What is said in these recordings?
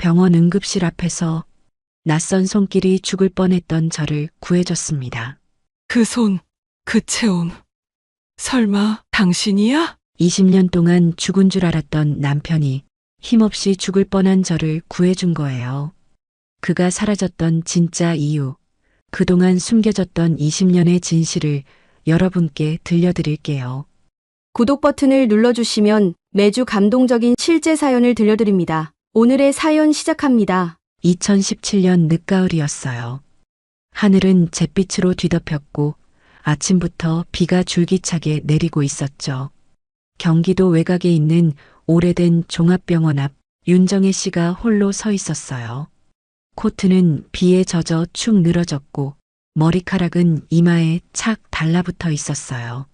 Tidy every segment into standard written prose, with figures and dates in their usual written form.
병원 응급실 앞에서 낯선 손길이 죽을 뻔했던 저를 구해줬습니다. 그 손, 그 체온. 설마 당신이야? 20년 동안 죽은 줄 알았던 남편이 힘없이 죽을 뻔한 저를 구해준 거예요. 그가 사라졌던 진짜 이유, 그동안 숨겨졌던 20년의 진실을 여러분께 들려드릴게요. 구독 버튼을 눌러주시면 매주 감동적인 실제 사연을 들려드립니다. 오늘의 사연 시작합니다. 2017년 늦가을이었어요. 하늘은 잿빛으로 뒤덮였고 아침부터 비가 줄기차게 내리고 있었죠. 경기도 외곽에 있는 오래된 종합병원 앞 윤정혜 씨가 홀로 서 있었어요. 코트는 비에 젖어 축 늘어졌고 머리카락은 이마에 착 달라붙어 있었어요.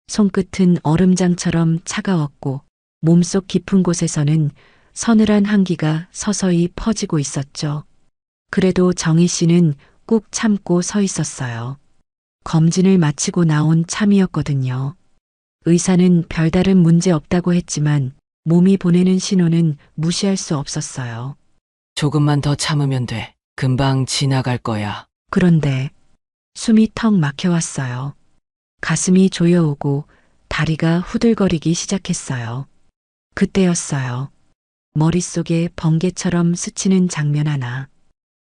손끝은 얼음장처럼 차가웠고 몸속 깊은 곳에서는 서늘한 한기가 서서히 퍼지고 있었죠. 그래도 정희 씨는 꾹 참고 서 있었어요. 검진을 마치고 나온 참이었거든요. 의사는 별다른 문제 없다고 했지만 몸이 보내는 신호는 무시할 수 없었어요. 조금만 더 참으면 돼. 금방 지나갈 거야. 그런데 숨이 턱 막혀왔어요. 가슴이 조여오고 다리가 후들거리기 시작했어요. 그때였어요. 머릿속에 번개처럼 스치는 장면 하나.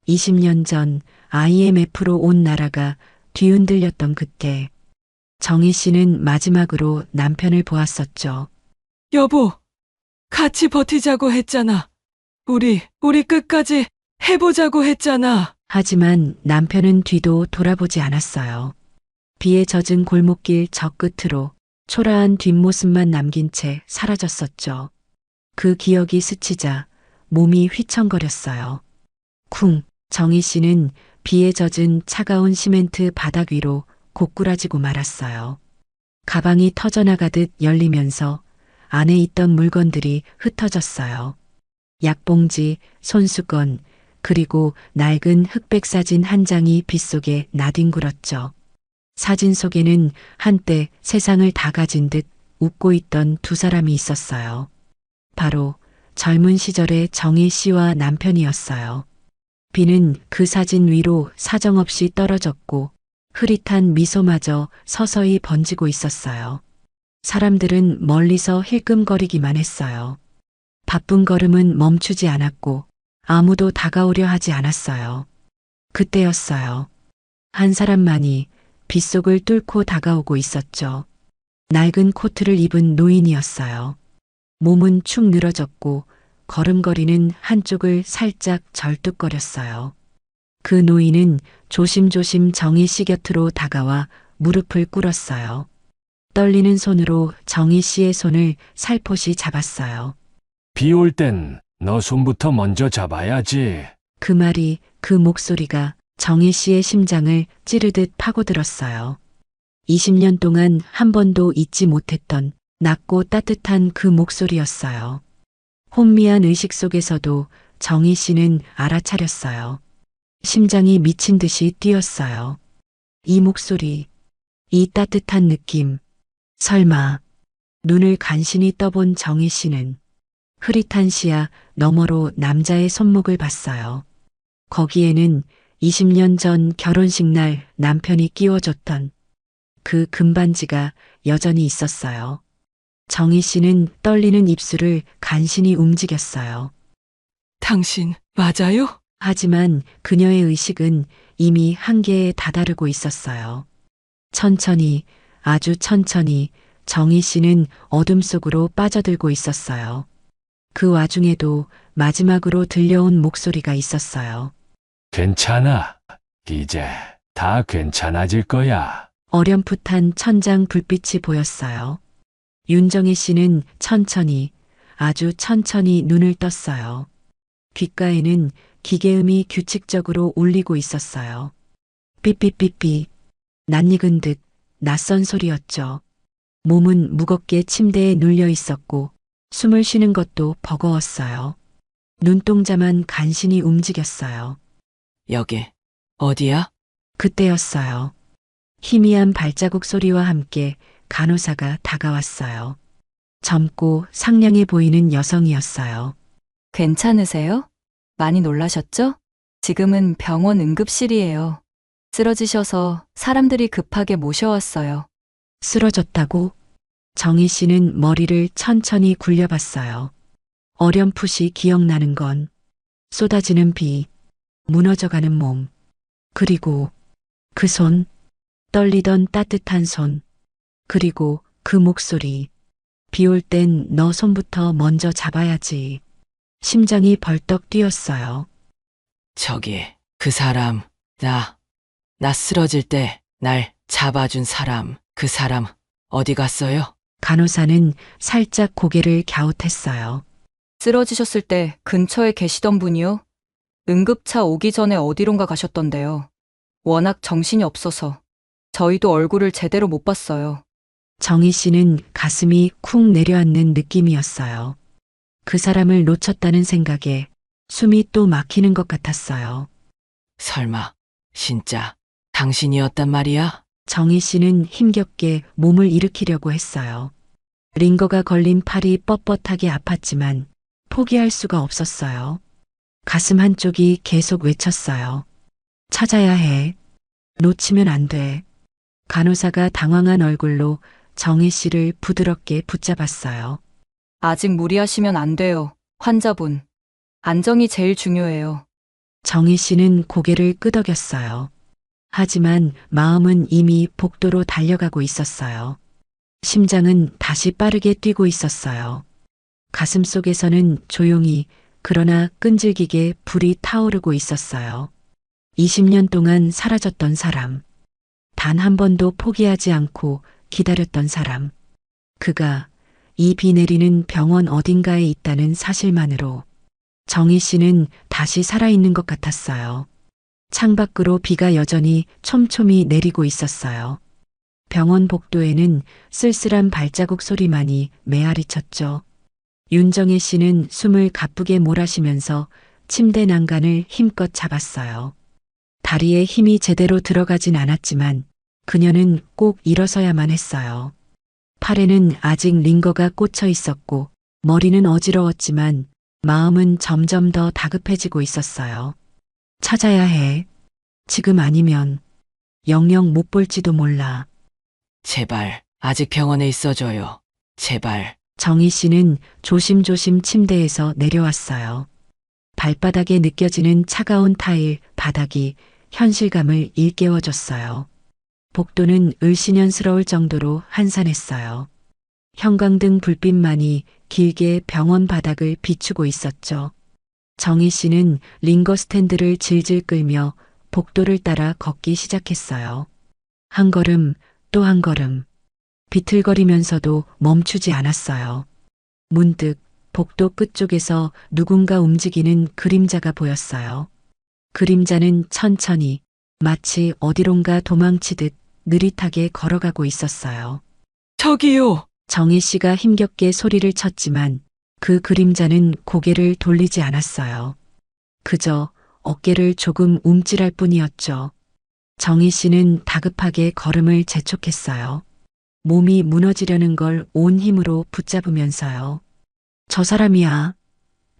20년 전 IMF로 온 나라가 뒤흔들렸던 그때 정희 씨는 마지막으로 남편을 보았었죠. 여보, 같이 버티자고 했잖아. 우리 끝까지 해보자고 했잖아. 하지만 남편은 뒤도 돌아보지 않았어요. 비에 젖은 골목길 저 끝으로 초라한 뒷모습만 남긴 채 사라졌었죠. 그 기억이 스치자 몸이 휘청거렸어요. 쿵, 정희 씨는 비에 젖은 차가운 시멘트 바닥 위로 고꾸라지고 말았어요. 가방이 터져나가듯 열리면서 안에 있던 물건들이 흩어졌어요. 약봉지, 손수건, 그리고 낡은 흑백 사진 한 장이 빗속에 나뒹굴었죠. 사진 속에는 한때 세상을 다 가진 듯 웃고 있던 두 사람이 있었어요. 바로 젊은 시절의 정희 씨와 남편이었어요. 비는 그 사진 위로 사정없이 떨어졌고 흐릿한 미소마저 서서히 번지고 있었어요. 사람들은 멀리서 힐끔거리기만 했어요. 바쁜 걸음은 멈추지 않았고 아무도 다가오려 하지 않았어요. 그때였어요. 한 사람만이 빗속을 뚫고 다가오고 있었죠. 낡은 코트를 입은 노인이었어요. 몸은 축 늘어졌고 걸음걸이는 한쪽을 살짝 절뚝거렸어요. 그 노인은 조심조심 정희 씨 곁으로 다가와 무릎을 꿇었어요. 떨리는 손으로 정희 씨의 손을 살포시 잡았어요. 비 올 땐 너 손부터 먼저 잡아야지. 그 말이, 그 목소리가 정희 씨의 심장을 찌르듯 파고들었어요. 20년 동안 한 번도 잊지 못했던 낮고 따뜻한 그 목소리였어요. 혼미한 의식 속에서도 정희 씨는 알아차렸어요. 심장이 미친 듯이 뛰었어요. 이 목소리, 이 따뜻한 느낌. 설마 눈을 간신히 떠본 정희 씨는 흐릿한 시야 너머로 남자의 손목을 봤어요. 거기에는 20년 전 결혼식 날 남편이 끼워줬던 그 금반지가 여전히 있었어요. 정희 씨는 떨리는 입술을 간신히 움직였어요. 당신 맞아요? 하지만 그녀의 의식은 이미 한계에 다다르고 있었어요. 천천히, 아주 천천히 정희 씨는 어둠 속으로 빠져들고 있었어요. 그 와중에도 마지막으로 들려온 목소리가 있었어요. 괜찮아. 이제 다 괜찮아질 거야. 어렴풋한 천장 불빛이 보였어요. 윤정희 씨는 천천히, 아주 천천히 눈을 떴어요. 귓가에는 기계음이 규칙적으로 울리고 있었어요. 삐삐삐삐, 낯익은 듯 낯선 소리였죠. 몸은 무겁게 침대에 눌려 있었고 숨을 쉬는 것도 버거웠어요. 눈동자만 간신히 움직였어요. 여기 어디야? 그때였어요. 희미한 발자국 소리와 함께 간호사가 다가왔어요. 젊고 상냥해 보이는 여성이었어요. 괜찮으세요? 많이 놀라셨죠? 지금은 병원 응급실이에요. 쓰러지셔서 사람들이 급하게 모셔왔어요. 쓰러졌다고? 정희 씨는 머리를 천천히 굴려봤어요. 어렴풋이 기억나는 건 쏟아지는 비, 무너져가는 몸, 그리고 그 손, 떨리던 따뜻한 손, 그리고 그 목소리. 비 올 땐 너 손부터 먼저 잡아야지. 심장이 벌떡 뛰었어요. 저기, 그 사람, 나 쓰러질 때 날 잡아준 사람, 그 사람, 어디 갔어요? 간호사는 살짝 고개를 갸웃했어요. 쓰러지셨을 때 근처에 계시던 분이요? 응급차 오기 전에 어디론가 가셨던데요. 워낙 정신이 없어서 저희도 얼굴을 제대로 못 봤어요. 정희 씨는 가슴이 쿵 내려앉는 느낌이었어요. 그 사람을 놓쳤다는 생각에 숨이 또 막히는 것 같았어요. 설마, 진짜, 당신이었단 말이야? 정희 씨는 힘겹게 몸을 일으키려고 했어요. 링거가 걸린 팔이 뻣뻣하게 아팠지만 포기할 수가 없었어요. 가슴 한쪽이 계속 외쳤어요. 찾아야 해. 놓치면 안 돼. 간호사가 당황한 얼굴로 정희 씨를 부드럽게 붙잡았어요. 아직 무리하시면 안 돼요. 환자분. 안정이 제일 중요해요. 정희 씨는 고개를 끄덕였어요. 하지만 마음은 이미 복도로 달려가고 있었어요. 심장은 다시 빠르게 뛰고 있었어요. 가슴 속에서는 조용히 그러나 끈질기게 불이 타오르고 있었어요. 20년 동안 사라졌던 사람. 단 한 번도 포기하지 않고 기다렸던 사람. 그가 이 비 내리는 병원 어딘가에 있다는 사실만으로 정희 씨는 다시 살아있는 것 같았어요. 창밖으로 비가 여전히 촘촘히 내리고 있었어요. 병원 복도에는 쓸쓸한 발자국 소리만이 메아리쳤죠. 윤정혜 씨는 숨을 가쁘게 몰아쉬면서 침대 난간을 힘껏 잡았어요. 다리에 힘이 제대로 들어가진 않았지만 그녀는 꼭 일어서야만 했어요. 팔에는 아직 링거가 꽂혀 있었고 머리는 어지러웠지만 마음은 점점 더 다급해지고 있었어요. 찾아야 해. 지금 아니면 영영 못 볼지도 몰라. 제발, 아직 병원에 있어줘요. 제발. 정희 씨는 조심조심 침대에서 내려왔어요. 발바닥에 느껴지는 차가운 타일 바닥이 현실감을 일깨워줬어요. 복도는 을씨년스러울 정도로 한산했어요. 형광등 불빛만이 길게 병원 바닥을 비추고 있었죠. 정희 씨는 링거 스탠드를 질질 끌며 복도를 따라 걷기 시작했어요. 한 걸음, 또 한 걸음. 비틀거리면서도 멈추지 않았어요. 문득 복도 끝쪽에서 누군가 움직이는 그림자가 보였어요. 그림자는 천천히 마치 어디론가 도망치듯 느릿하게 걸어가고 있었어요. 저기요! 정희 씨가 힘겹게 소리를 쳤지만 그 그림자는 고개를 돌리지 않았어요. 그저 어깨를 조금 움찔할 뿐이었죠. 정희 씨는 다급하게 걸음을 재촉했어요. 몸이 무너지려는 걸 온 힘으로 붙잡으면서요. 저 사람이야.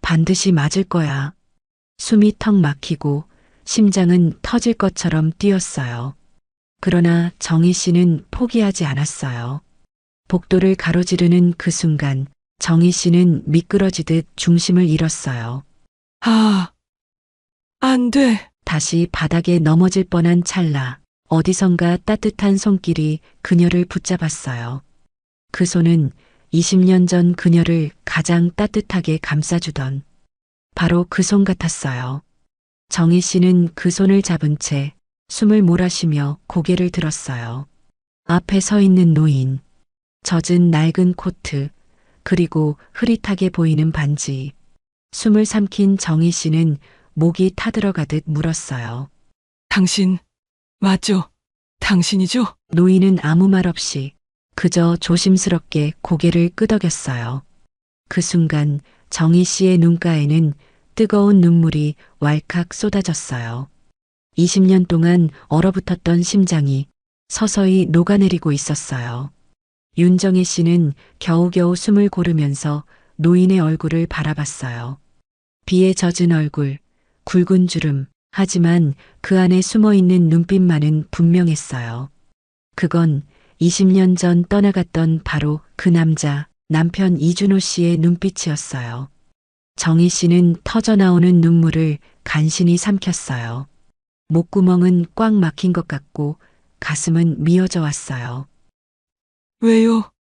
반드시 맞을 거야. 숨이 턱 막히고 심장은 터질 것처럼 뛰었어요. 그러나 정희 씨는 포기하지 않았어요. 복도를 가로지르는 그 순간 정희 씨는 미끄러지듯 중심을 잃었어요. 안 돼. 다시 바닥에 넘어질 뻔한 찰나 어디선가 따뜻한 손길이 그녀를 붙잡았어요. 그 손은 20년 전 그녀를 가장 따뜻하게 감싸주던 바로 그 손 같았어요. 정희 씨는 그 손을 잡은 채 숨을 몰아쉬며 고개를 들었어요. 앞에 서 있는 노인, 젖은 낡은 코트, 그리고 흐릿하게 보이는 반지. 숨을 삼킨 정희 씨는 목이 타들어가듯 물었어요. 당신, 맞죠? 당신이죠? 노인은 아무 말 없이 그저 조심스럽게 고개를 끄덕였어요. 그 순간 정희 씨의 눈가에는 뜨거운 눈물이 왈칵 쏟아졌어요. 20년 동안 얼어붙었던 심장이 서서히 녹아내리고 있었어요. 윤정혜 씨는 겨우겨우 숨을 고르면서 노인의 얼굴을 바라봤어요. 비에 젖은 얼굴, 굵은 주름. 하지만 그 안에 숨어 있는 눈빛만은 분명했어요. 그건 20년 전 떠나갔던 바로 그 남자, 남편 이준호 씨의 눈빛이었어요. 정희 씨는 터져나오는 눈물을 간신히 삼켰어요. 목구멍은 꽉 막힌 것 같고 가슴은 미어져 왔어요. 왜요?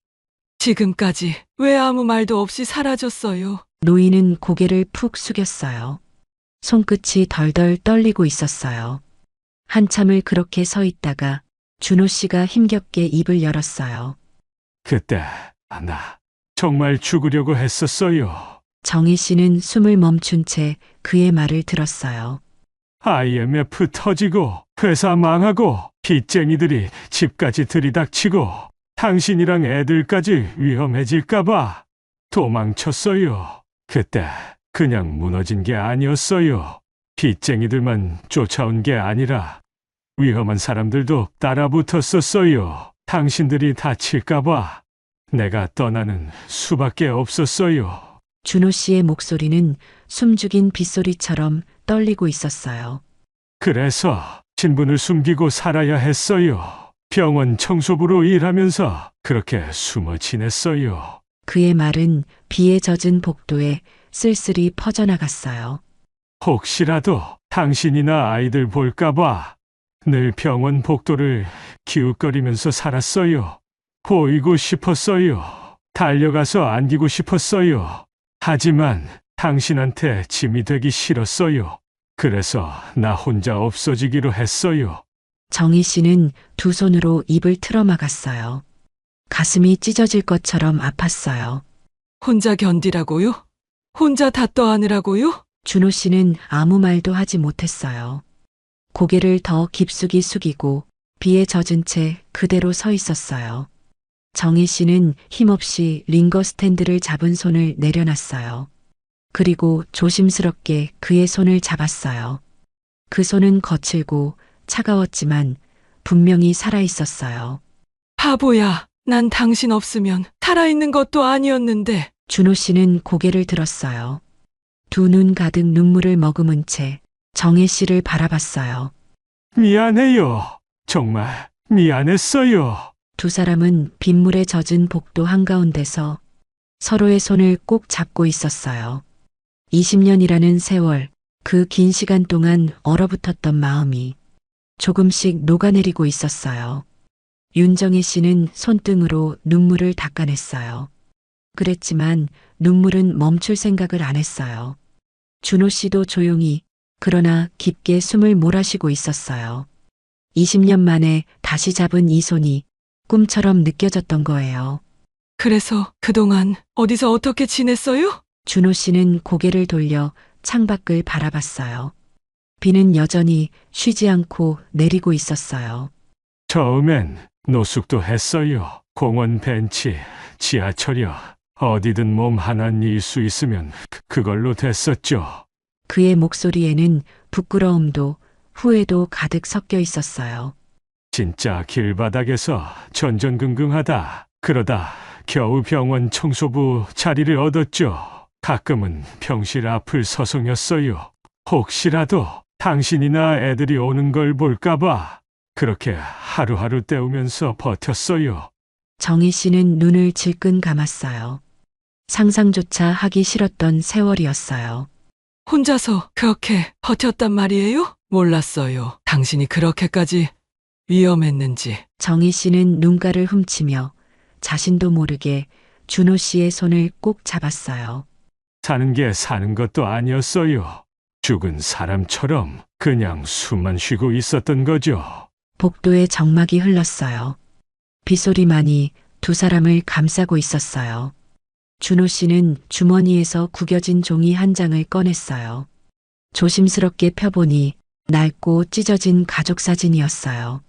지금까지 왜 아무 말도 없이 사라졌어요? 노인은 고개를 푹 숙였어요. 손끝이 덜덜 떨리고 있었어요. 한참을 그렇게 서 있다가 준호 씨가 힘겹게 입을 열었어요. 그때 나 정말 죽으려고 했었어요. 정희 씨는 숨을 멈춘 채 그의 말을 들었어요. IMF 터지고 회사 망하고 빚쟁이들이 집까지 들이닥치고 당신이랑 애들까지 위험해질까봐 도망쳤어요. 그때 그냥 무너진 게 아니었어요. 빚쟁이들만 쫓아온 게 아니라 위험한 사람들도 따라붙었었어요. 당신들이 다칠까봐 내가 떠나는 수밖에 없었어요. 준호 씨의 목소리는 숨죽인 빗소리처럼 떨리고 있었어요. 그래서 신분을 숨기고 살아야 했어요. 병원 청소부로 일하면서 그렇게 숨어 지냈어요. 그의 말은 비에 젖은 복도에 쓸쓸히 퍼져나갔어요. 혹시라도 당신이나 아이들 볼까봐 늘 병원 복도를 기웃거리면서 살았어요. 보이고 싶었어요. 달려가서 안기고 싶었어요. 하지만 당신한테 짐이 되기 싫었어요. 그래서 나 혼자 없어지기로 했어요. 정희 씨는 두 손으로 입을 틀어막았어요. 가슴이 찢어질 것처럼 아팠어요. 혼자 견디라고요? 혼자 다 떠안으라고요? 준호 씨는 아무 말도 하지 못했어요. 고개를 더 깊숙이 숙이고 비에 젖은 채 그대로 서 있었어요. 정희 씨는 힘없이 링거 스탠드를 잡은 손을 내려놨어요. 그리고 조심스럽게 그의 손을 잡았어요. 그 손은 거칠고 차가웠지만 분명히 살아있었어요. 바보야, 난 당신 없으면 살아있는 것도 아니었는데. 준호 씨는 고개를 들었어요. 두 눈 가득 눈물을 머금은 채 정혜 씨를 바라봤어요. 미안해요. 정말 미안했어요. 두 사람은 빗물에 젖은 복도 한가운데서 서로의 손을 꼭 잡고 있었어요. 20년이라는 세월, 그 긴 시간 동안 얼어붙었던 마음이 조금씩 녹아내리고 있었어요. 윤정희 씨는 손등으로 눈물을 닦아냈어요. 그랬지만 눈물은 멈출 생각을 안 했어요. 준호 씨도 조용히 그러나 깊게 숨을 몰아쉬고 있었어요. 20년 만에 다시 잡은 이 손이 꿈처럼 느껴졌던 거예요. 그래서 그동안 어디서 어떻게 지냈어요? 준호 씨는 고개를 돌려 창밖을 바라봤어요. 비는 여전히 쉬지 않고 내리고 있었어요. 처음엔 노숙도 했어요. 공원 벤치, 지하철이야. 어디든 몸 하나 닐 수 있으면 그걸로 됐었죠. 그의 목소리에는 부끄러움도 후회도 가득 섞여 있었어요. 진짜 길바닥에서 전전긍긍하다. 그러다 겨우 병원 청소부 자리를 얻었죠. 가끔은 병실 앞을 서성였어요. 혹시라도 당신이나 애들이 오는 걸 볼까봐 그렇게 하루하루 때우면서 버텼어요. 정희 씨는 눈을 질끈 감았어요. 상상조차 하기 싫었던 세월이었어요. 혼자서 그렇게 버텼단 말이에요? 몰랐어요. 당신이 그렇게까지 위험했는지. 정희 씨는 눈가를 훔치며 자신도 모르게 준호 씨의 손을 꼭 잡았어요. 사는 게 사는 것도 아니었어요. 죽은 사람처럼 그냥 숨만 쉬고 있었던 거죠. 복도에 정막이 흘렀어요. 빗소리만이 두 사람을 감싸고 있었어요. 준호 씨는 주머니에서 구겨진 종이 한 장을 꺼냈어요. 조심스럽게 펴보니 낡고 찢어진 가족 사진이었어요.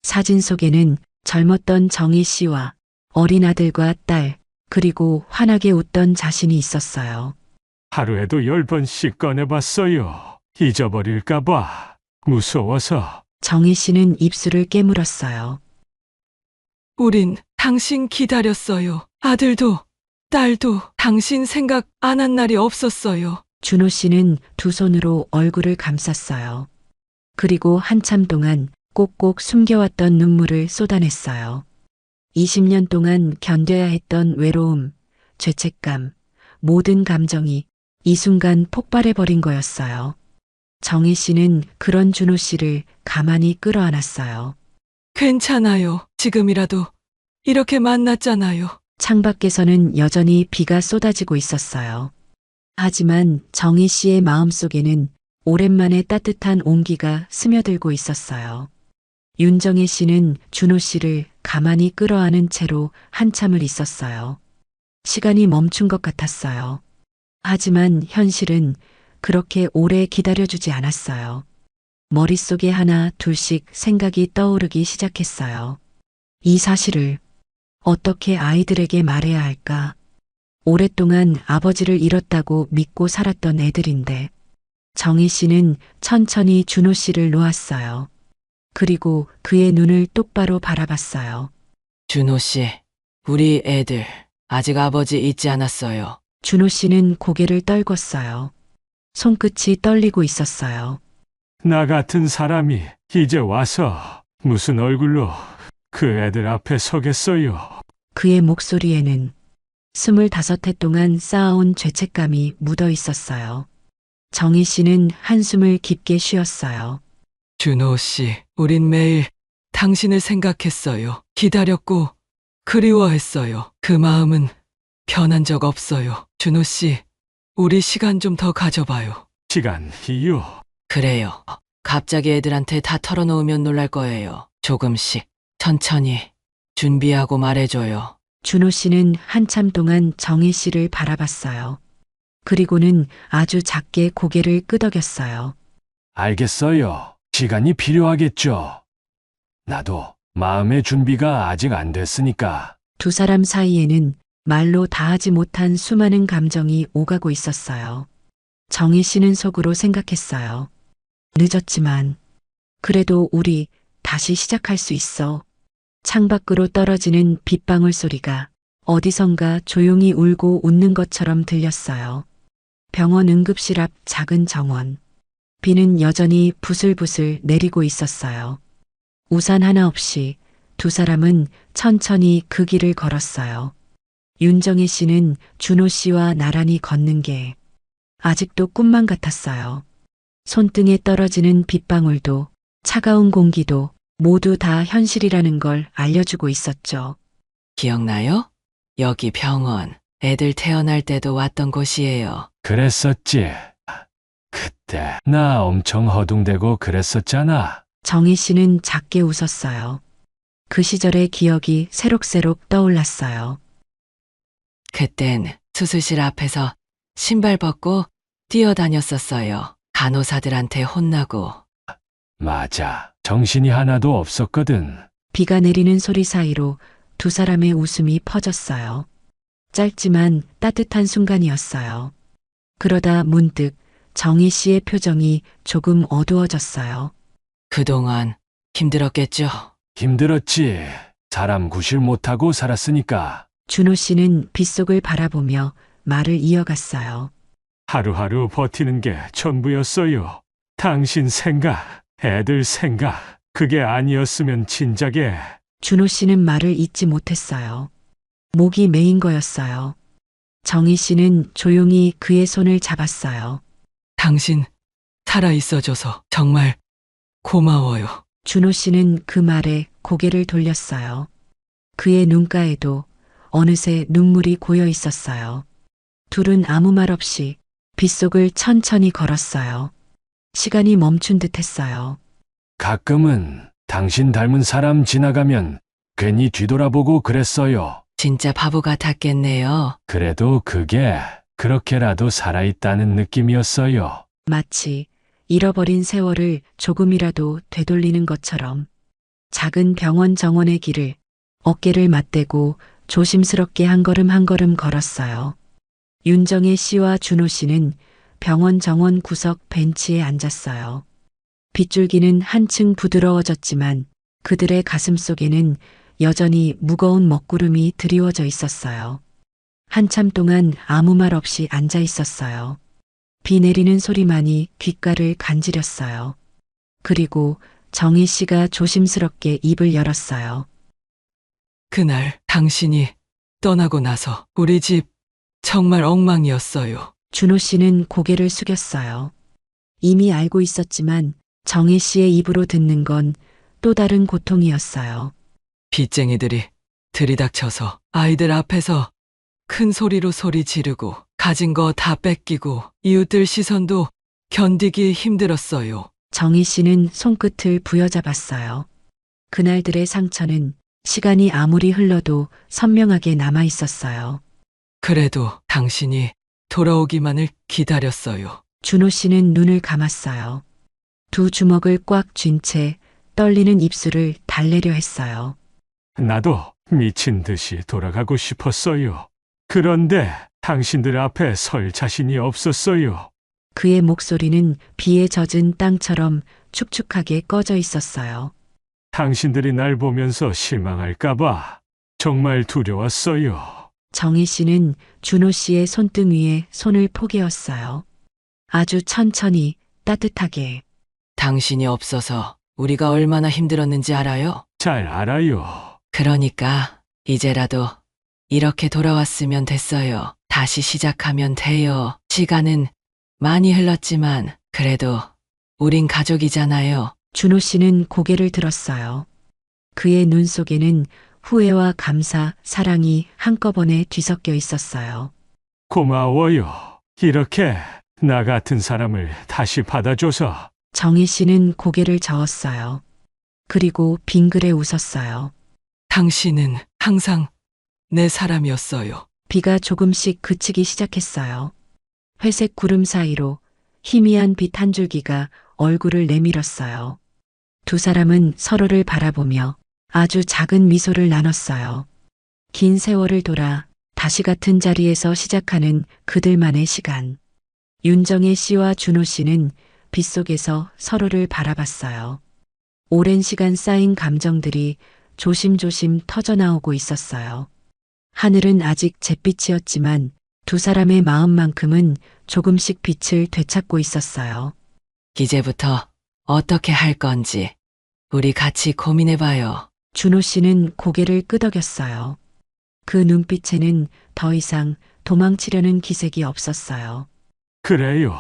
사진 속에는 젊었던 정희 씨와 어린 아들과 딸, 그리고 환하게 웃던 자신이 있었어요. 하루에도 10번씩 꺼내봤어요. 잊어버릴까봐 무서워서. 정희 씨는 입술을 깨물었어요. 우린 당신 기다렸어요. 아들도, 딸도 당신 생각 안 한 날이 없었어요. 준호 씨는 두 손으로 얼굴을 감쌌어요. 그리고 한참 동안 꼭꼭 숨겨왔던 눈물을 쏟아냈어요. 20년 동안 견뎌야 했던 외로움, 죄책감, 모든 감정이 이 순간 폭발해버린 거였어요. 정희 씨는 그런 준호 씨를 가만히 끌어안았어요. 괜찮아요. 지금이라도 이렇게 만났잖아요. 창밖에서는 여전히 비가 쏟아지고 있었어요. 하지만 정희 씨의 마음속에는 오랜만에 따뜻한 온기가 스며들고 있었어요. 윤정혜 씨는 준호 씨를 가만히 끌어안은 채로 한참을 있었어요. 시간이 멈춘 것 같았어요. 하지만 현실은 그렇게 오래 기다려주지 않았어요. 머릿속에 하나 둘씩 생각이 떠오르기 시작했어요. 이 사실을 어떻게 아이들에게 말해야 할까? 오랫동안 아버지를 잃었다고 믿고 살았던 애들인데 정희 씨는 천천히 준호 씨를 놓았어요. 그리고 그의 눈을 똑바로 바라봤어요. 준호 씨, 우리 애들 아직 아버지 잊지 않았어요. 준호 씨는 고개를 떨궜어요. 손끝이 떨리고 있었어요. 나 같은 사람이 이제 와서 무슨 얼굴로 그 애들 앞에 서겠어요. 그의 목소리에는 25해 동안 쌓아온 죄책감이 묻어 있었어요. 정희 씨는 한숨을 깊게 쉬었어요. 준호 씨, 우린 매일 당신을 생각했어요. 기다렸고 그리워했어요. 그 마음은 변한 적 없어요. 준호 씨, 우리 시간 좀 더 가져봐요. 시간이요. 그래요. 갑자기 애들한테 다 털어놓으면 놀랄 거예요. 조금씩 천천히 준비하고 말해줘요. 준호 씨는 한참 동안 정희 씨를 바라봤어요. 그리고는 아주 작게 고개를 끄덕였어요. 알겠어요. 시간이 필요하겠죠. 나도 마음의 준비가 아직 안 됐으니까. 두 사람 사이에는 말로 다하지 못한 수많은 감정이 오가고 있었어요. 정희 씨는 속으로 생각했어요. 늦었지만 그래도 우리 다시 시작할 수 있어. 창밖으로 떨어지는 빗방울 소리가 어디선가 조용히 울고 웃는 것처럼 들렸어요. 병원 응급실 앞 작은 정원. 비는 여전히 부슬부슬 내리고 있었어요. 우산 하나 없이 두 사람은 천천히 그 길을 걸었어요. 윤정혜 씨는 준호 씨와 나란히 걷는 게 아직도 꿈만 같았어요. 손등에 떨어지는 빗방울도 차가운 공기도 모두 다 현실이라는 걸 알려주고 있었죠. 기억나요? 여기 병원. 애들 태어날 때도 왔던 곳이에요. 그랬었지. 그때 나 엄청 허둥대고 그랬었잖아. 정희 씨는 작게 웃었어요. 그 시절의 기억이 새록새록 떠올랐어요. 그땐 수술실 앞에서 신발 벗고 뛰어다녔었어요. 간호사들한테 혼나고. 맞아. 정신이 하나도 없었거든. 비가 내리는 소리 사이로 두 사람의 웃음이 퍼졌어요. 짧지만 따뜻한 순간이었어요. 그러다 문득 정희 씨의 표정이 조금 어두워졌어요. 그동안 힘들었겠죠? 힘들었지. 사람 구실 못하고 살았으니까. 준호 씨는 빗속을 바라보며 말을 이어갔어요. 하루하루 버티는 게 전부였어요. 당신 생각, 애들 생각. 그게 아니었으면 진작에. 준호 씨는 말을 잇지 못했어요. 목이 메인 거였어요. 정희 씨는 조용히 그의 손을 잡았어요. 당신 살아있어줘서 정말 고마워요. 준호 씨는 그 말에 고개를 돌렸어요. 그의 눈가에도 어느새 눈물이 고여 있었어요. 둘은 아무 말 없이 빗속을 천천히 걸었어요. 시간이 멈춘 듯 했어요. 가끔은 당신 닮은 사람 지나가면 괜히 뒤돌아보고 그랬어요. 진짜 바보 같았겠네요. 그래도 그게 그렇게라도 살아있다는 느낌이었어요. 마치 잃어버린 세월을 조금이라도 되돌리는 것처럼 작은 병원 정원의 길을 어깨를 맞대고 조심스럽게 한 걸음 걸었어요. 윤정혜 씨와 준호 씨는 병원 정원 구석 벤치에 앉았어요. 빗줄기는 한층 부드러워졌지만 그들의 가슴 속에는 여전히 무거운 먹구름이 드리워져 있었어요. 한참 동안 아무 말 없이 앉아 있었어요. 비 내리는 소리만이 귓가를 간지렸어요. 그리고 정희 씨가 조심스럽게 입을 열었어요. 그날 당신이 떠나고 나서 우리 집 정말 엉망이었어요. 준호 씨는 고개를 숙였어요. 이미 알고 있었지만 정희 씨의 입으로 듣는 건 또 다른 고통이었어요. 빚쟁이들이 들이닥쳐서 아이들 앞에서 큰 소리로 소리 지르고 가진 거 다 뺏기고 이웃들 시선도 견디기 힘들었어요. 정희 씨는 손끝을 부여잡았어요. 그날들의 상처는 시간이 아무리 흘러도 선명하게 남아 있었어요. 그래도 당신이 돌아오기만을 기다렸어요. 준호 씨는 눈을 감았어요. 두 주먹을 꽉 쥔 채 떨리는 입술을 달래려 했어요. 나도 미친 듯이 돌아가고 싶었어요. 그런데 당신들 앞에 설 자신이 없었어요. 그의 목소리는 비에 젖은 땅처럼 축축하게 꺼져 있었어요. 당신들이 날 보면서 실망할까봐 정말 두려웠어요. 정희 씨는 준호 씨의 손등 위에 손을 포개었어요. 아주 천천히 따뜻하게. 당신이 없어서 우리가 얼마나 힘들었는지 알아요? 잘 알아요. 그러니까 이제라도 이렇게 돌아왔으면 됐어요. 다시 시작하면 돼요. 시간은 많이 흘렀지만 그래도 우린 가족이잖아요. 준호 씨는 고개를 들었어요. 그의 눈 속에는 후회와 감사, 사랑이 한꺼번에 뒤섞여 있었어요. 고마워요. 이렇게 나 같은 사람을 다시 받아줘서. 정희 씨는 고개를 저었어요. 그리고 빙그레 웃었어요. 당신은 항상 내 사람이었어요. 비가 조금씩 그치기 시작했어요. 회색 구름 사이로 희미한 빛 한 줄기가 얼굴을 내밀었어요. 두 사람은 서로를 바라보며 아주 작은 미소를 나눴어요. 긴 세월을 돌아 다시 같은 자리에서 시작하는 그들만의 시간. 윤정혜 씨와 준호 씨는 빗속에서 서로를 바라봤어요. 오랜 시간 쌓인 감정들이 조심조심 터져나오고 있었어요. 하늘은 아직 잿빛이었지만 두 사람의 마음만큼은 조금씩 빛을 되찾고 있었어요. 이제부터 어떻게 할 건지 우리 같이 고민해봐요. 준호 씨는 고개를 끄덕였어요. 그 눈빛에는 더 이상 도망치려는 기색이 없었어요. 그래요.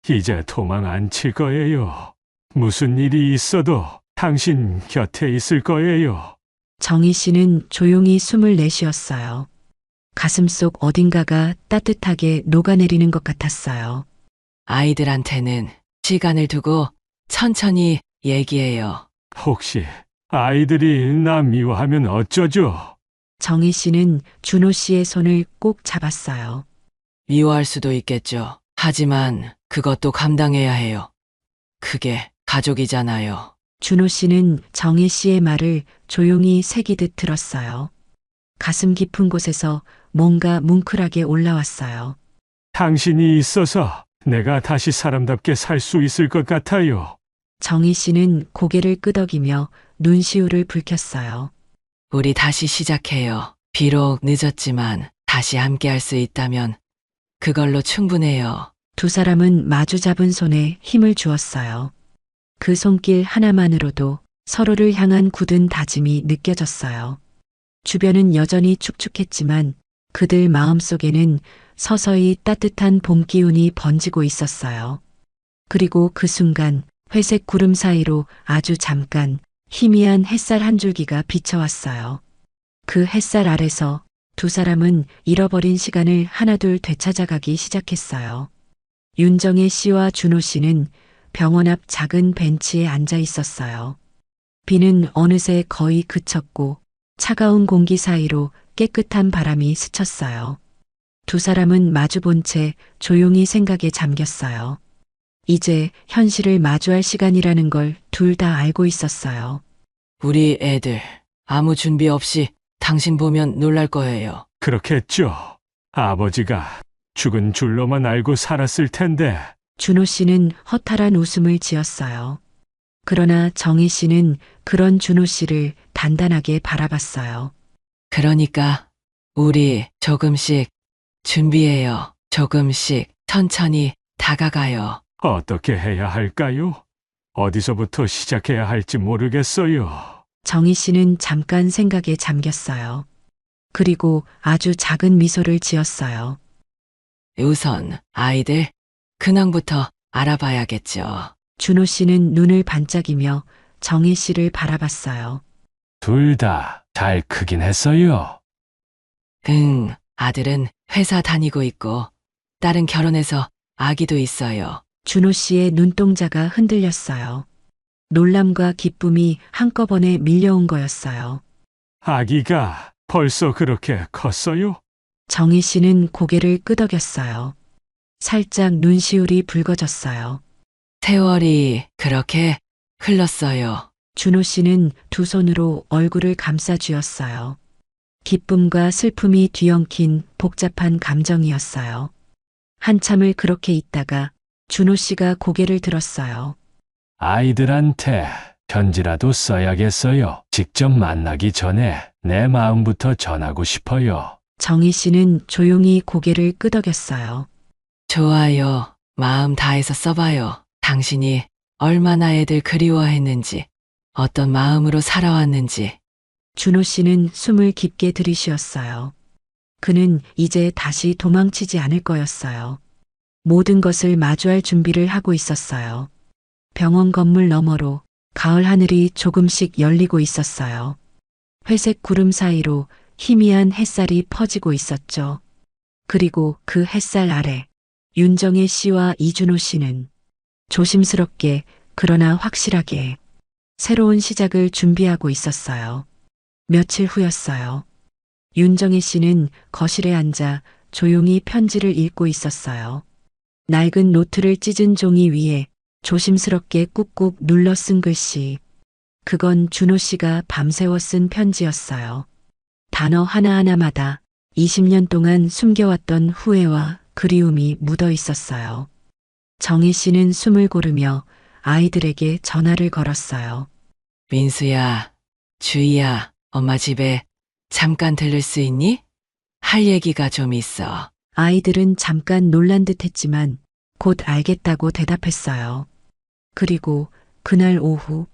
이제 도망 안 칠 거예요. 무슨 일이 있어도 당신 곁에 있을 거예요. 정희 씨는 조용히 숨을 내쉬었어요. 가슴속 어딘가가 따뜻하게 녹아내리는 것 같았어요. 아이들한테는 시간을 두고 천천히 얘기해요. 혹시 아이들이 나 미워하면 어쩌죠? 정희 씨는 준호 씨의 손을 꼭 잡았어요. 미워할 수도 있겠죠. 하지만 그것도 감당해야 해요. 그게 가족이잖아요. 준호 씨는 정희 씨의 말을 조용히 새기듯 들었어요. 가슴 깊은 곳에서 뭔가 뭉클하게 올라왔어요. 당신이 있어서 내가 다시 사람답게 살 수 있을 것 같아요. 정희 씨는 고개를 끄덕이며 눈시울을 붉혔어요. 우리 다시 시작해요. 비록 늦었지만 다시 함께 할 수 있다면 그걸로 충분해요. 두 사람은 마주 잡은 손에 힘을 주었어요. 그 손길 하나만으로도 서로를 향한 굳은 다짐이 느껴졌어요. 주변은 여전히 축축했지만 그들 마음속에는 서서히 따뜻한 봄 기운이 번지고 있었어요. 그리고 그 순간 회색 구름 사이로 아주 잠깐 희미한 햇살 한 줄기가 비쳐왔어요. 그 햇살 아래서 두 사람은 잃어버린 시간을 하나둘 되찾아가기 시작했어요. 윤정혜 씨와 준호 씨는 병원 앞 작은 벤치에 앉아 있었어요. 비는 어느새 거의 그쳤고 차가운 공기 사이로 깨끗한 바람이 스쳤어요. 두 사람은 마주본 채 조용히 생각에 잠겼어요. 이제 현실을 마주할 시간이라는 걸 둘 다 알고 있었어요. 우리 애들 아무 준비 없이 당신 보면 놀랄 거예요. 그렇겠죠. 아버지가 죽은 줄로만 알고 살았을 텐데. 준호 씨는 허탈한 웃음을 지었어요. 그러나 정희 씨는 그런 준호 씨를 단단하게 바라봤어요. 그러니까 우리 조금씩 준비해요. 조금씩 천천히 다가가요. 어떻게 해야 할까요? 어디서부터 시작해야 할지 모르겠어요. 정희 씨는 잠깐 생각에 잠겼어요. 그리고 아주 작은 미소를 지었어요. 우선 아이들 근황부터 알아봐야겠죠. 준호 씨는 눈을 반짝이며 정희 씨를 바라봤어요. 둘 다 잘 크긴 했어요. 응, 아들은 회사 다니고 있고 딸은 결혼해서 아기도 있어요. 준호 씨의 눈동자가 흔들렸어요. 놀람과 기쁨이 한꺼번에 밀려온 거였어요. 아기가 벌써 그렇게 컸어요? 정희 씨는 고개를 끄덕였어요. 살짝 눈시울이 붉어졌어요. 세월이 그렇게 흘렀어요. 준호 씨는 두 손으로 얼굴을 감싸 쥐었어요. 기쁨과 슬픔이 뒤엉킨 복잡한 감정이었어요. 한참을 그렇게 있다가 준호 씨가 고개를 들었어요. 아이들한테 편지라도 써야겠어요. 직접 만나기 전에 내 마음부터 전하고 싶어요. 정희 씨는 조용히 고개를 끄덕였어요. 좋아요. 마음 다해서 써봐요. 당신이 얼마나 애들 그리워했는지, 어떤 마음으로 살아왔는지. 준호 씨는 숨을 깊게 들이쉬었어요. 그는 이제 다시 도망치지 않을 거였어요. 모든 것을 마주할 준비를 하고 있었어요. 병원 건물 너머로 가을 하늘이 조금씩 열리고 있었어요. 회색 구름 사이로 희미한 햇살이 퍼지고 있었죠. 그리고 그 햇살 아래 윤정혜 씨와 이준호 씨는 조심스럽게 그러나 확실하게 새로운 시작을 준비하고 있었어요. 며칠 후였어요. 윤정혜 씨는 거실에 앉아 조용히 편지를 읽고 있었어요. 낡은 노트를 찢은 종이 위에 조심스럽게 꾹꾹 눌러 쓴 글씨. 그건 준호 씨가 밤새워 쓴 편지였어요. 단어 하나하나마다 20년 동안 숨겨왔던 후회와 그리움이 묻어 있었어요. 정희 씨는 숨을 고르며 아이들에게 전화를 걸었어요. 민수야, 주희야, 엄마 집에 잠깐 들를 수 있니? 할 얘기가 좀 있어. 아이들은 잠깐 놀란 듯 했지만 곧 알겠다고 대답했어요. 그리고 그날 오후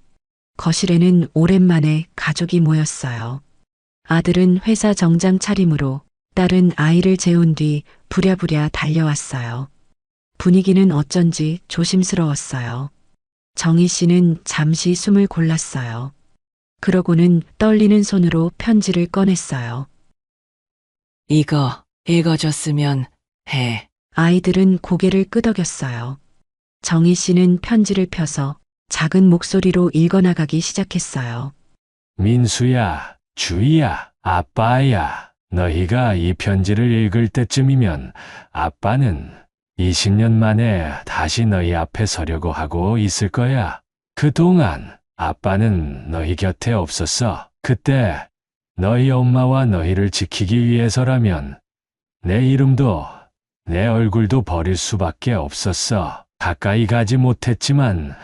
거실에는 오랜만에 가족이 모였어요. 아들은 회사 정장 차림으로, 딸은 아이를 재운 뒤 부랴부랴 달려왔어요. 분위기는 어쩐지 조심스러웠어요. 정희 씨는 잠시 숨을 골랐어요. 그러고는 떨리는 손으로 편지를 꺼냈어요. 이거 읽어줬으면 해. 아이들은 고개를 끄덕였어요. 정희 씨는 편지를 펴서 작은 목소리로 읽어나가기 시작했어요. 민수야, 주희야, 아빠야. 너희가 이 편지를 읽을 때쯤이면 아빠는 20년 만에 다시 너희 앞에 서려고 하고 있을 거야. 그동안 아빠는 너희 곁에 없었어. 그때 너희 엄마와 너희를 지키기 위해서라면 내 이름도 내 얼굴도 버릴 수밖에 없었어. 가까이 가지 못했지만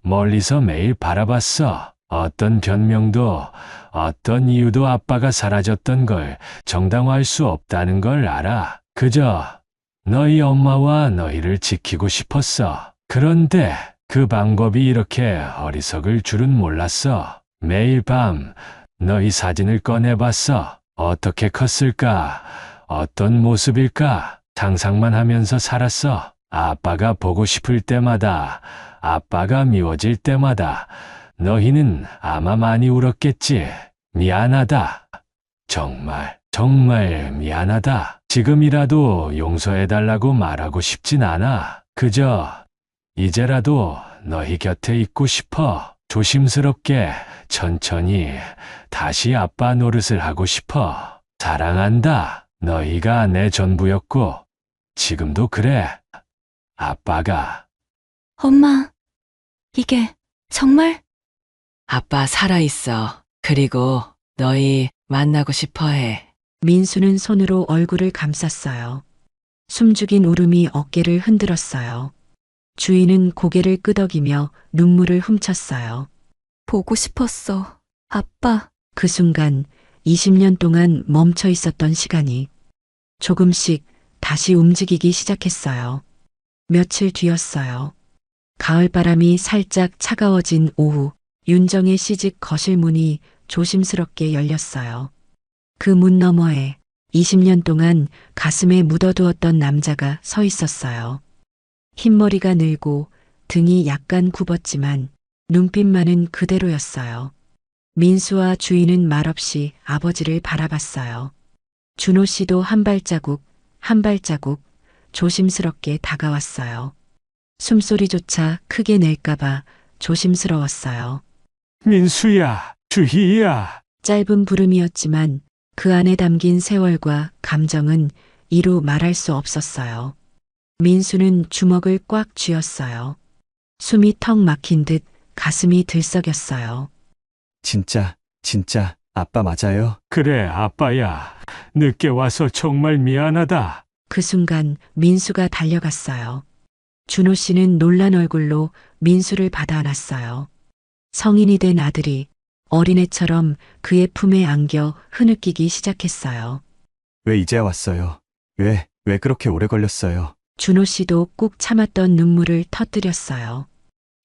멀리서 매일 바라봤어. 어떤 변명도 어떤 이유도 아빠가 사라졌던 걸 정당화할 수 없다는 걸 알아. 그저 너희 엄마와 너희를 지키고 싶었어. 그런데 그 방법이 이렇게 어리석을 줄은 몰랐어. 매일 밤 너희 사진을 꺼내봤어. 어떻게 컸을까? 어떤 모습일까? 상상만 하면서 살았어. 아빠가 보고 싶을 때마다, 아빠가 미워질 때마다 너희는 아마 많이 울었겠지. 미안하다. 정말 미안하다. 지금이라도 용서해달라고 말하고 싶진 않아. 그저 이제라도 너희 곁에 있고 싶어. 조심스럽게 천천히 다시 아빠 노릇을 하고 싶어. 사랑한다. 너희가 내 전부였고 지금도 그래. 아빠가. 엄마, 이게 정말? 아빠 살아있어. 그리고 너희 만나고 싶어 해. 민수는 손으로 얼굴을 감쌌어요. 숨죽인 울음이 어깨를 흔들었어요. 주인은 고개를 끄덕이며 눈물을 훔쳤어요. 보고 싶었어. 아빠. 그 순간 20년 동안 멈춰 있었던 시간이 조금씩 다시 움직이기 시작했어요. 며칠 뒤였어요. 가을바람이 살짝 차가워진 오후, 윤정의 시집 거실 문이 조심스럽게 열렸어요. 그 문 너머에 20년 동안 가슴에 묻어두었던 남자가 서 있었어요. 흰머리가 늘고 등이 약간 굽었지만 눈빛만은 그대로였어요. 민수와 주인은 말없이 아버지를 바라봤어요. 준호 씨도 한 발자국, 한 발자국 조심스럽게 다가왔어요. 숨소리조차 크게 낼까봐 조심스러웠어요. 민수야, 주희야. 짧은 부름이었지만 그 안에 담긴 세월과 감정은 이루 말할 수 없었어요. 민수는 주먹을 꽉 쥐었어요. 숨이 턱 막힌 듯 가슴이 들썩였어요. 진짜 아빠 맞아요? 그래, 아빠야. 늦게 와서 정말 미안하다. 그 순간 민수가 달려갔어요. 준호 씨는 놀란 얼굴로 민수를 받아 안았어요. 성인이 된 아들이 어린애처럼 그의 품에 안겨 흐느끼기 시작했어요. 왜 이제 왔어요? 왜 그렇게 오래 걸렸어요? 준호 씨도 꾹 참았던 눈물을 터뜨렸어요.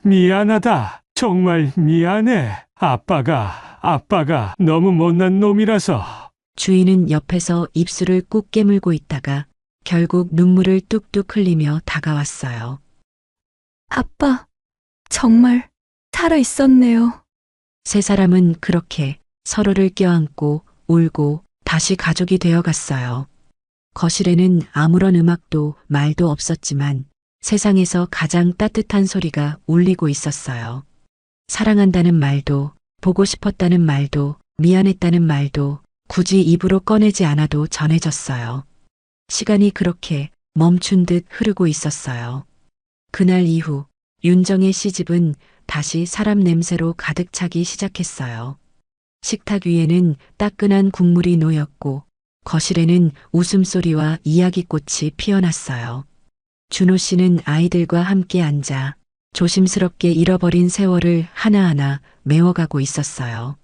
미안하다. 정말 미안해. 아빠가 너무 못난 놈이라서. 주인은 옆에서 입술을 꾹 깨물고 있다가 결국 눈물을 뚝뚝 흘리며 다가왔어요. 아빠, 정말 살아 있었네요. 세 사람은 그렇게 서로를 껴안고 울고 다시 가족이 되어갔어요. 거실에는 아무런 음악도 말도 없었지만 세상에서 가장 따뜻한 소리가 울리고 있었어요. 사랑한다는 말도, 보고 싶었다는 말도, 미안했다는 말도 굳이 입으로 꺼내지 않아도 전해졌어요. 시간이 그렇게 멈춘 듯 흐르고 있었어요. 그날 이후 윤정의 시집은 다시 사람 냄새로 가득 차기 시작했어요. 식탁 위에는 따끈한 국물이 놓였고 거실에는 웃음소리와 이야기꽃이 피어났어요. 준호 씨는 아이들과 함께 앉아 조심스럽게 잃어버린 세월을 하나하나 메워가고 있었어요.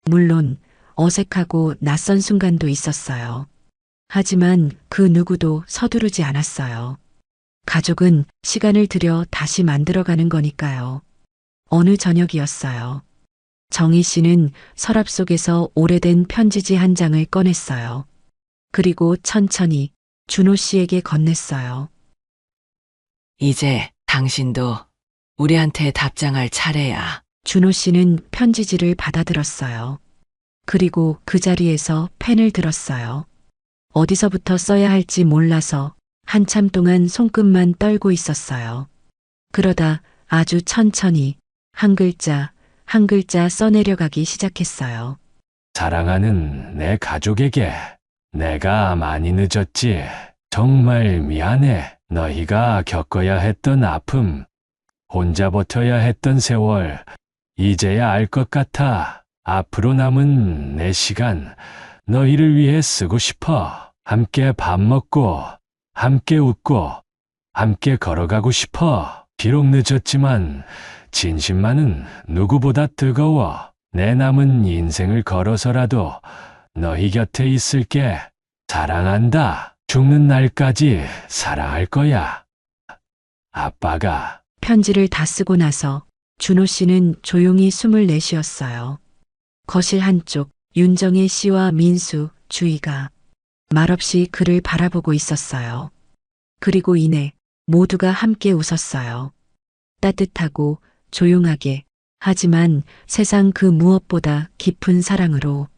물론 어색하고 낯선 순간도 있었어요. 하지만 그 누구도 서두르지 않았어요. 가족은 시간을 들여 다시 만들어가는 거니까요. 어느 저녁이었어요. 정희 씨는 서랍 속에서 오래된 편지지 한 장을 꺼냈어요. 그리고 천천히 준호 씨에게 건넸어요. 이제 당신도 우리한테 답장할 차례야. 준호 씨는 편지지를 받아들었어요. 그리고 그 자리에서 펜을 들었어요. 어디서부터 써야 할지 몰라서 한참 동안 손끝만 떨고 있었어요. 그러다 아주 천천히 한 글자 한 글자 써내려가기 시작했어요. 사랑하는 내 가족에게 내가 많이 늦었지. 정말 미안해. 너희가 겪어야 했던 아픔, 혼자 버텨야 했던 세월, 이제야 알 것 같아. 앞으로 남은 내 시간, 너희를 위해 쓰고 싶어. 함께 밥 먹고, 함께 웃고, 함께 걸어가고 싶어. 비록 늦었지만 진심만은 누구보다 뜨거워. 내 남은 인생을 걸어서라도 너희 곁에 있을게. 사랑한다. 죽는 날까지 사랑할 거야. 아빠가. 편지를 다 쓰고 나서 준호 씨는 조용히 숨을 내쉬었어요. 거실 한쪽 윤정의 씨와 민수, 주희가 말없이 그를 바라보고 있었어요. 그리고 이내 모두가 함께 웃었어요. 따뜻하고 조용하게, 하지만 세상 그 무엇보다 깊은 사랑으로.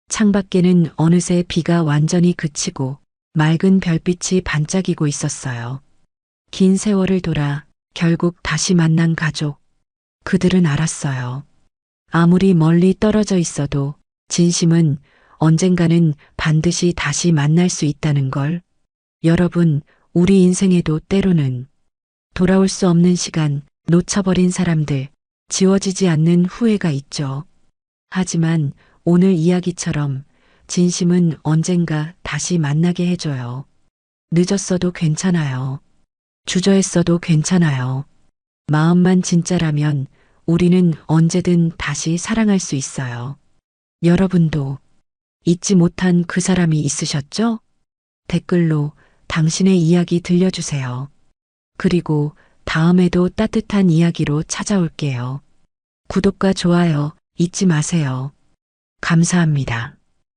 창밖에는 어느새 비가 완전히 그치고 맑은 별빛이 반짝이고 있었어요. 긴 세월을 돌아 결국 다시 만난 가족. 그들은 알았어요. 아무리 멀리 떨어져 있어도 진심은 언젠가는 반드시 다시 만날 수 있다는 걸. 여러분, 우리 인생에도 때로는 돌아올 수 없는 시간, 놓쳐버린 사람들, 지워지지 않는 후회가 있죠. 하지만 오늘 이야기처럼 진심은 언젠가 다시 만나게 해줘요. 늦었어도 괜찮아요. 주저했어도 괜찮아요. 마음만 진짜라면 우리는 언제든 다시 사랑할 수 있어요. 여러분도 잊지 못한 그 사람이 있으셨죠? 댓글로 당신의 이야기 들려주세요. 그리고 다음에도 따뜻한 이야기로 찾아올게요. 구독과 좋아요 잊지 마세요. 감사합니다.